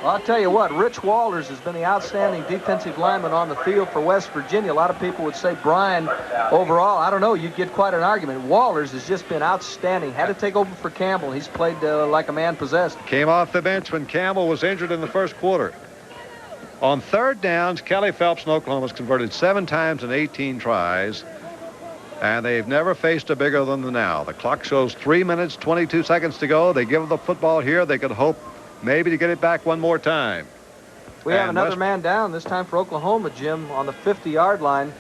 Well, I'll tell you what, Rich Walters has been the outstanding defensive lineman on the field for West Virginia. A lot of people would say Brian overall. I don't know. You'd get quite an argument. Walters has just been outstanding. Had to take over for Campbell. He's played like a man possessed. Came off the bench when Campbell was injured in the first quarter. On third downs, Kelly Phelps in Oklahoma has converted 7 times in 18 tries. And they've never faced a bigger than the now. The clock shows 3 minutes, 22 seconds to go. They give the football here. They could hope maybe to get it back one more time. We have another man down, this time for Oklahoma, Jim, on the 50-yard line.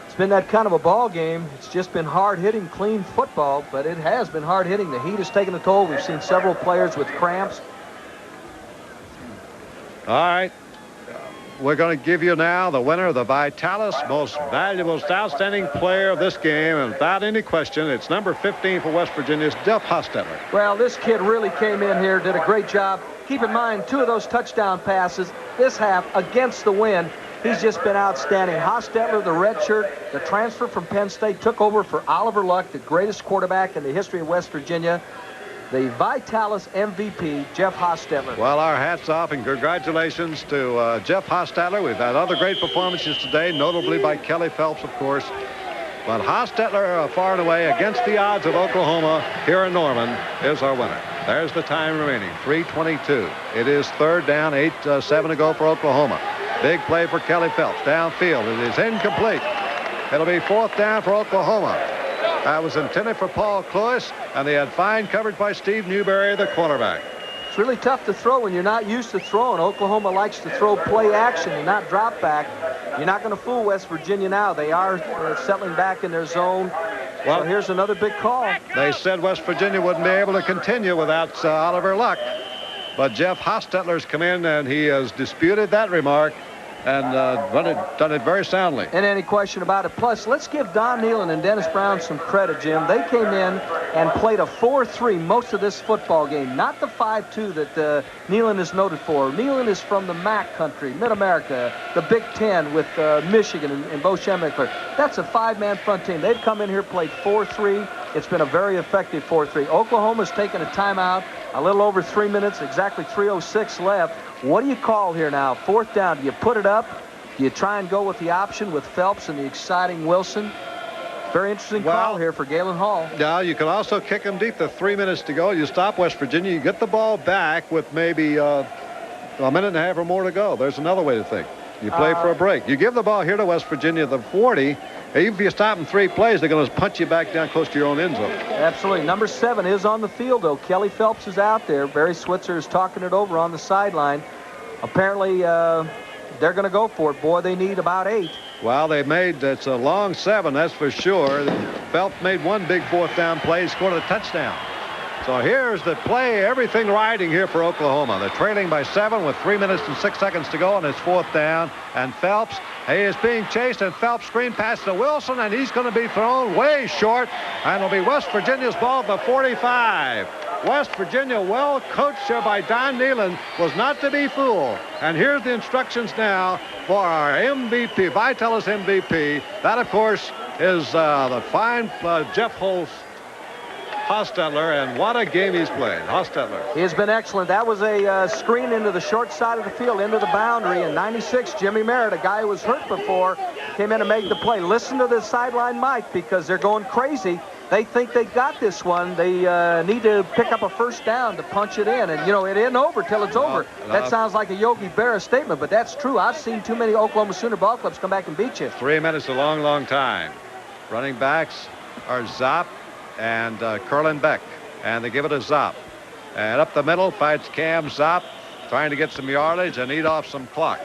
It's been that kind of a ball game. It's just been hard-hitting, clean football, but it has been hard-hitting. The heat has taken a toll. We've seen several players with cramps. All right. We're going to give you now the winner of the Vitalis Most Valuable Outstanding Player of this game. And without any question, it's number 15 for West Virginia's Jeff Hostetler. Well, this kid really came in here, did a great job. Keep in mind, 2 of those touchdown passes this half against the wind. He's just been outstanding. Hostetler, the redshirt, the transfer from Penn State, took over for Oliver Luck, the greatest quarterback in the history of West Virginia. The Vitalis MVP, Jeff Hostetler. Well, our hats off and congratulations to Jeff Hostetler. We've had other great performances today, notably by Kelly Phelps, of course. But Hostetler, far and away, against the odds of Oklahoma here in Norman, is our winner. There's the time remaining, 3:22. It is third down, 8-7 to go for Oklahoma. Big play for Kelly Phelps. Downfield, it is incomplete. It'll be 4th down for Oklahoma. That was intended for Paul Cloyce, and they had fine coverage by Steve Newberry, the cornerback. It's really tough to throw when you're not used to throwing. Oklahoma likes to throw play action and not drop back. You're not going to fool West Virginia now. They are settling back in their zone. Well, so here's another big call. They said West Virginia wouldn't be able to continue without Oliver Luck. But Jeff Hostetler's come in, and he has disputed that remark and done it very soundly. And any question about it. Plus, let's give Don Nealon and Dennis Brown some credit, Jim. They came in and played a 4-3 most of this football game, not the 5-2 that Nealon is noted for. Nealon is from the MAC country, Mid-America, the Big Ten with Michigan and Bo Schembechler. That's a 5-man front team. They've come in here, played 4-3. It's been a very effective 4-3. Oklahoma's taken a timeout, a little over 3 minutes, exactly 3:06 left. What do you call here now? 4th down. Do you put it up? Do you try and go with the option with Phelps and the exciting Wilson? Very interesting call here for Galen Hall. Yeah, you can also kick them deep. The 3 minutes to go. You stop West Virginia. You get the ball back with maybe a minute and a half or more to go. There's another way to think. You play for a break. You give the ball here to West Virginia, the 40. Even if you stop in 3 plays, they're going to punch you back down close to your own end zone. Absolutely. Number 7 is on the field, though. Kelly Phelps is out there. Barry Switzer is talking it over on the sideline. Apparently, they're going to go for it. Boy, they need about 8. Well, it's a long 7, that's for sure. Phelps made 1 big 4th down play, scored a touchdown. So here's the play, everything riding here for Oklahoma. They're trailing by 7 with 3 minutes and 6 seconds to go, and it's 4th down. And Phelps, he is being chased, and Phelps screen pass to Wilson, and he's going to be thrown way short, and it'll be West Virginia's ball at the 45. West Virginia, well coached here by Don Nealon, was not to be fooled. And here's the instructions now for our MVP, Vitalis MVP. That, of course, is the fine Jeff Hostetler, and what a game he's played. Hostetler. He has been excellent. That was a screen into the short side of the field, into the boundary. And 96, Jimmy Merritt, a guy who was hurt before, came in and made the play. Listen to the sideline mic because they're going crazy. They think they got this one. They need to pick up a 1st down to punch it in. And, you know, it isn't over till it's over. That sounds like a Yogi Berra statement, but that's true. I've seen too many Oklahoma Sooner ball clubs come back and beat you. 3 minutes, a long, long time. Running backs are Zopp and Curlin Beck, and they give it a Zopp. And up the middle fights Cam Zopp, trying to get some yardage and eat off some clock.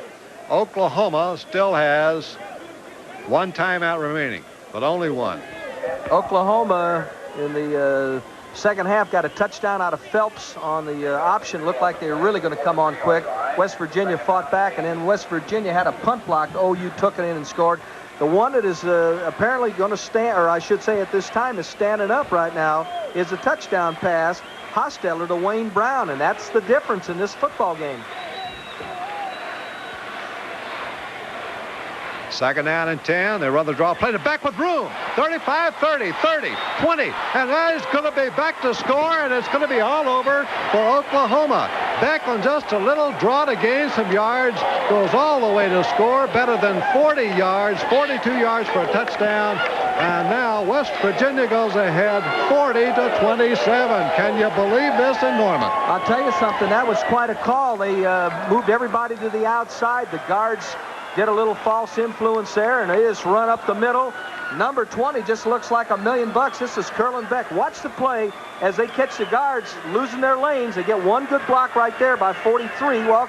Oklahoma still has 1 timeout remaining, but only 1. Oklahoma in the second half got a touchdown out of Phelps on the option. Looked like they were really going to come on quick. West Virginia fought back, and then West Virginia had a punt block. OU took it in and scored. The one that is apparently going to stand, or I should say at this time is standing up right now, is a touchdown pass, Hostetler to Wayne Brown, and that's the difference in this football game. 2nd down and 10. They run the draw. Play it back with room. 35, 30, 30, 20. And that is going to be back to score, and it's going to be all over for Oklahoma. Beck on just a little draw to gain some yards, goes all the way to score, better than 40 yards, 42 yards for a touchdown. And now West Virginia goes ahead 40-27. Can you believe this in Norman? I'll tell you something, that was quite a call. They moved everybody to the outside. The guards did a little false influence there, and they just run up the middle. Number 20 just looks like $1 million. This is Curlin Beck. Watch the play as they catch the guards losing their lanes. They get one good block right there by 43. Well,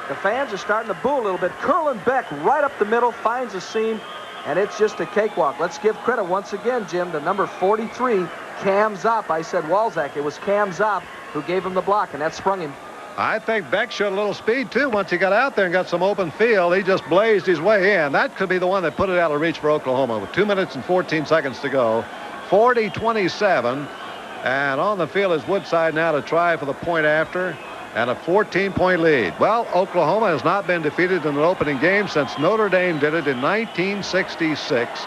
the fans are starting to boo a little bit. Curlin Beck right up the middle, finds a seam, and it's just a cakewalk. Let's give credit once again, Jim, to number 43, Cam Zopp. I said Walzak. It was Cam Zopp who gave him the block, and that sprung him. I think Beck showed a little speed, too. Once he got out there and got some open field, he just blazed his way in. That could be the one that put it out of reach for Oklahoma with 2 minutes and 14 seconds to go. 40-27. And on the field is Woodside now to try for the point after. And a 14-point lead. Well, Oklahoma has not been defeated in an opening game since Notre Dame did it in 1966.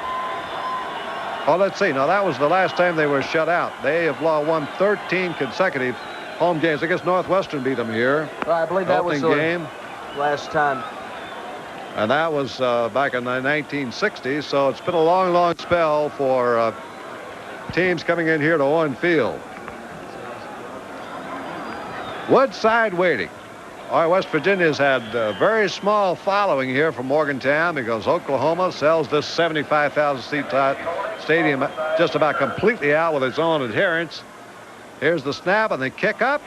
Oh, let's see. Now, that was the last time they were shut out. They have won 13 consecutive home games. I guess Northwestern beat them here. Well, I believe that was the game last time. And that was back in the 1960s. So it's been a long, long spell for teams coming in here to Owen Field. Woodside waiting. All right, West Virginia's had a very small following here from Morgantown because Oklahoma sells this 75,000-seat stadium just about completely out with its own adherents. Here's the snap and the kick up.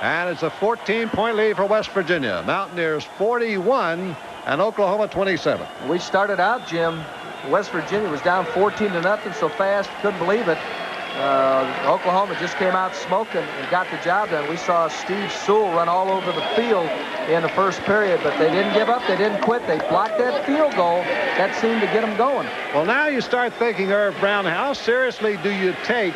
And it's a 14-point lead for West Virginia. Mountaineers 41 and Oklahoma 27. We started out, Jim, West Virginia was down 14-0 so fast, couldn't believe it. Oklahoma just came out smoking and got the job done. We saw Steve Sewell run all over the field in the first period, but they didn't give up. They didn't quit. They blocked that field goal. That seemed to get them going. Well, now you start thinking, Irv Brown, how seriously do you take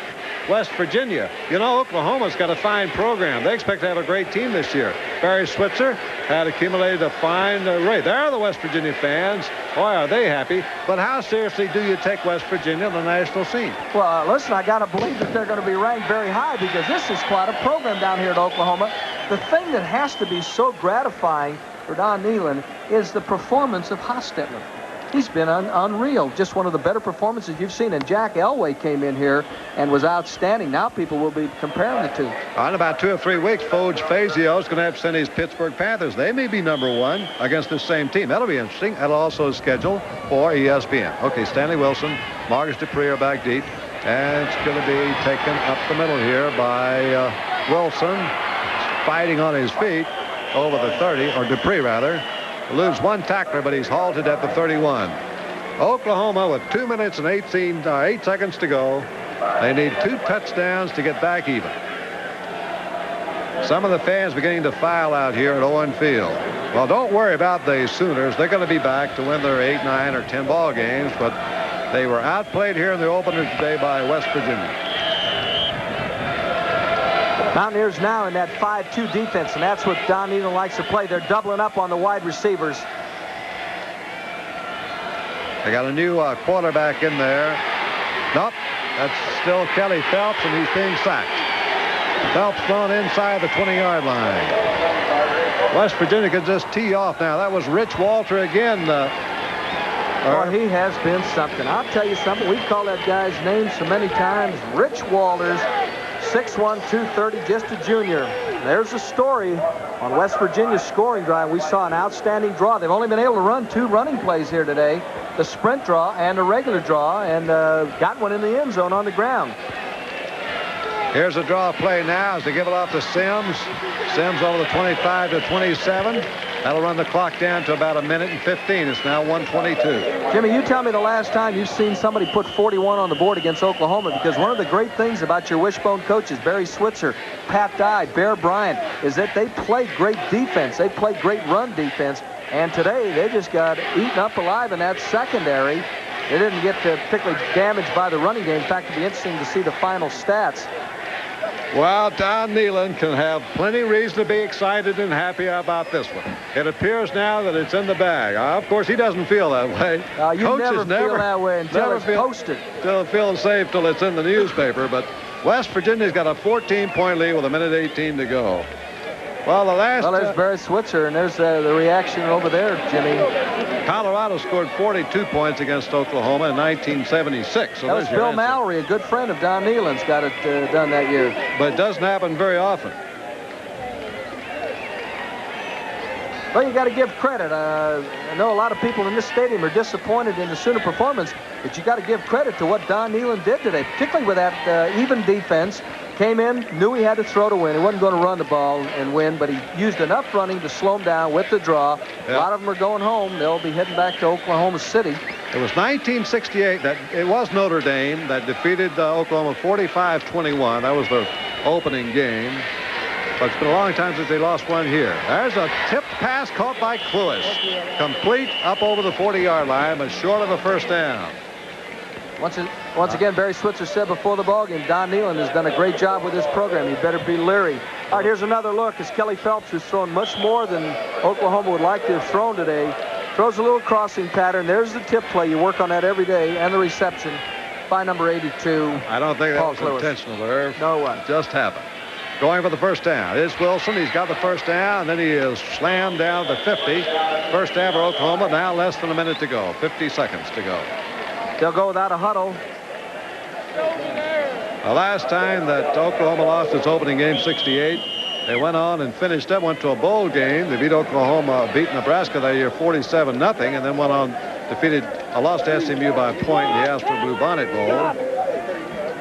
West Virginia? You know, Oklahoma's got a fine program. They expect to have a great team this year. Barry Switzer had accumulated a fine rate. There are the West Virginia fans. Boy, are they happy. But how seriously do you take West Virginia on the national scene? Well, listen, I got to believe that they're going to be ranked very high because this is quite a program down here at Oklahoma. The thing that has to be so gratifying for Don Nehlen is the performance of Hostetler. He's been unreal. Just one of the better performances you've seen. And Jack Elway came in here and was outstanding. Now people will be comparing the two. In about 2 or 3 weeks, Foge Fazio is going to have to send his Pittsburgh Panthers. They may be #1 against the same team. That'll be interesting. That'll also schedule for ESPN. Okay, Stanley Wilson, Marcus Dupree are back deep. And it's going to be taken up the middle here by Wilson, fighting on his feet over the 30, or Dupree rather. Lose one tackler, but he's halted at the 31. Oklahoma with 2 minutes and 8 seconds to go. They need 2 touchdowns to get back even. Some of the fans beginning to file out here at Owen Field. Well, don't worry about the Sooners. They're going to be back to win their 8, 9, or 10 ball games, but they were outplayed here in the opener today by West Virginia. Mountaineers now in that 5-2 defense, and that's what Don Nehlen likes to play. They're doubling up on the wide receivers. They got a new quarterback in there. Nope, that's still Kelly Phelps, and he's being sacked. Phelps thrown inside the 20-yard line. West Virginia could just tee off now. That was Rich Walter again. Boy, he has been something. I'll tell you something. We've called that guy's name so many times. Rich Walters. 6'1", 230, just a junior. There's a story on West Virginia's scoring drive. We saw an outstanding draw. They've only been able to run 2 running plays here today, the sprint draw and the regular draw, and got one in the end zone on the ground. Here's a draw play now as they give it off to Sims. Sims over the 25 to 27. That'll run the clock down to about 1 minute and 15. It's now 1:22. Jimmy, you tell me the last time you've seen somebody put 41 on the board against Oklahoma, because one of the great things about your wishbone coaches, Barry Switzer, Pat Dye, Bear Bryant, is that they play great defense. They play great run defense. And today they just got eaten up alive in that secondary. They didn't get particularly damaged by the running game. In fact, it'll be interesting to see the final stats. Well, Don Nehlen can have plenty of reason to be excited and happy about this one. It appears now that it's in the bag. Of course, he doesn't feel that way. You Coaches never feel that way until it's posted. Still feel safe till it's in the newspaper. But West Virginia's got a 14-point lead with 1:18 to go. Well, there's Barry Switzer, and there's the reaction over there, Jimmy. Colorado scored 42 points against Oklahoma in 1976. So that was Bill Mallory, a good friend of Don Nehlen's, got it done that year. But it doesn't happen very often. Well, you got to give credit. I know a lot of people in this stadium are disappointed in the Sooner performance, but you got to give credit to what Don Nehlen did today, particularly with that even defense. Came in, knew he had to throw to win. He wasn't going to run the ball and win, but he used enough running to slow him down with the draw. Yep. A lot of them are going home. They'll be heading back to Oklahoma City. It was 1968 that it was Notre Dame that defeated Oklahoma 45-21. That was the opening game. But it's been a long time since they lost one here. There's a tipped pass caught by Cluis. Complete up over the 40-yard line, but short of a first down. Once again, Barry Switzer said before the ballgame, Don Nehlen has done a great job with this program. You better be leery. All right, here's another look as Kelly Phelps, who's thrown much more than Oklahoma would like to have thrown today, throws a little crossing pattern. There's the tip play. You work on that every day, and the reception by number 82. I don't think that was intentional, Irv. No, it wasn't. Just happened. Going for the first down. It's Wilson. He's got the first down. And then he is slammed down to 50. First down for Oklahoma. Now less than a minute to go. 50 seconds to go. They'll go without a huddle. The last time that Oklahoma lost its opening game, 68, they went on and finished up, went to a bowl game. They beat Nebraska that year 47-0, and then went on, lost to SMU by a point in the Astro Blue Bonnet Bowl.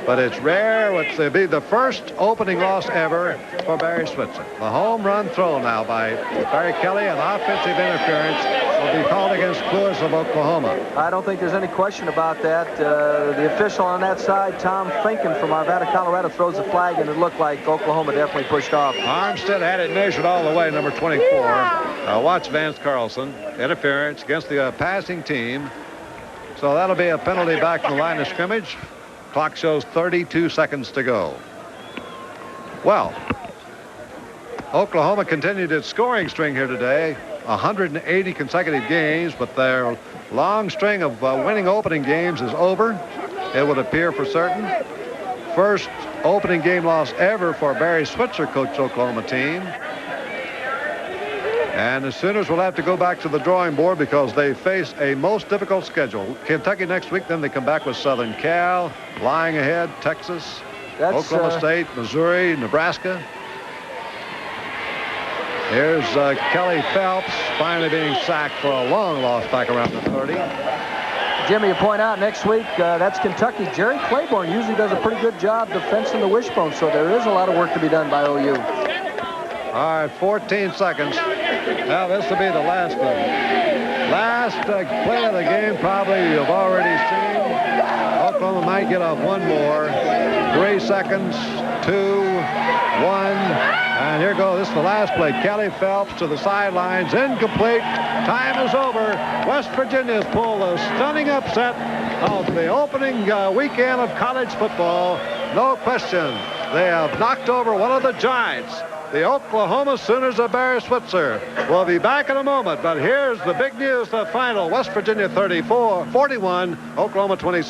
But it's rare. It'll be the first opening loss ever for Barry Switzer. The home run throw now by Barry Kelly, and offensive interference will be called against Cluis of Oklahoma. I don't think there's any question about that. The official on that side, Tom Finken from Arvada, Colorado, throws the flag, and it looked like Oklahoma definitely pushed off. Armstead had it measured all the way, number 24. Watch Vance Carlson. Interference against the passing team. So that'll be a penalty back from the line of scrimmage. Clock shows 32 seconds to go. Well, Oklahoma continued its scoring string here today. 180 consecutive games, but their long string of winning opening games is over. It would appear for certain. First opening game loss ever for Barry Switzer coached Oklahoma team. And the Sooners will have to go back to the drawing board because they face a most difficult schedule. Kentucky next week, then they come back with Southern Cal, lying ahead, Texas, Oklahoma State, Missouri, Nebraska. Here's Kelly Phelps finally being sacked for a long loss back around the 30. Jimmy, you point out next week, that's Kentucky. Jerry Claiborne usually does a pretty good job defensing the wishbone, so there is a lot of work to be done by OU. All right, 14 seconds. Now this will be the last play. Last play of the game probably you've already seen. Oklahoma might get off one more. 3 seconds, 2, 1. And here goes. This is the last play. Kelly Phelps to the sidelines. Incomplete. Time is over. West Virginia has pulled a stunning upset of the opening weekend of college football. No question. They have knocked over one of the giants. The Oklahoma Sooners of Barry Switzer. We'll be back in a moment, but here's the big news, the final. West Virginia 41, Oklahoma 26.